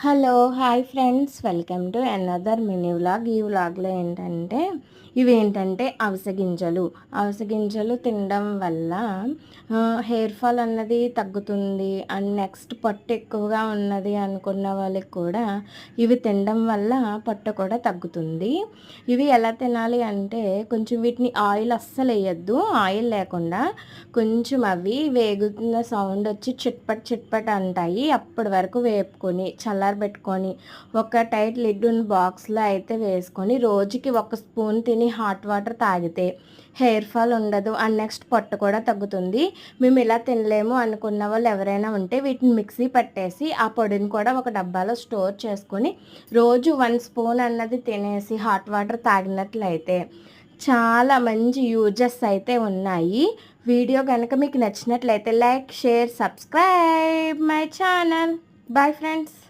Hello! Hi friends. Welcome to another mini vlog. ఈ వ్లాగ్‌లో ఏంటంటే, ఇవేంటంటే అవిసె గింజలు. అవిసె గింజలు తినడం వల్ల హెయిర్ ఫాల్ అన్నది తగ్గుతుంది. అండ్ నెక్స్ట్ పొట్టు ఎక్కువగా ఉన్నది అనుకున్న వాళ్ళకి కూడా ఇవి తినడం వల్ల పొట్ట కూడా తగ్గుతుంది. ఇవి ఎలా తినాలి అంటే, కొంచెం వీటిని ఆయిల్ అస్సలు వేయొద్దు. ఆయిల్ లేకుండా కొంచెం అవి వేగుతున్న సౌండ్ వచ్చి చిట్పట్ చిట్పట్ అంటాయి. అప్పటి వరకు వేపుకొని చల్లారబెట్టుకొని ఒక టైట్ లిడ్ ఉన్న బాక్స్లో అయితే వేసుకొని రోజుకి ఒక స్పూన్ తిని హాట్ వాటర్ తాగితే హెయిర్ ఫాల్ ఉండదు. అండ్ నెక్స్ట్ పొట్ట కూడా తగ్గుతుంది. మేము ఇలా తినలేము అనుకున్న వాళ్ళు ఎవరైనా ఉంటే వీటిని మిక్సీ పట్టేసి ఆ పొడిని కూడా ఒక డబ్బాలో స్టోర్ చేసుకొని రోజు 1 స్పూన్ అన్నది తినేసి హాట్ వాటర్ తాగినట్లయితే చాలా మంచి యూజెస్ అయితే ఉన్నాయి. వీడియో కనుక మీకు నచ్చినట్లయితే like, share, subscribe my channel. Bye friends.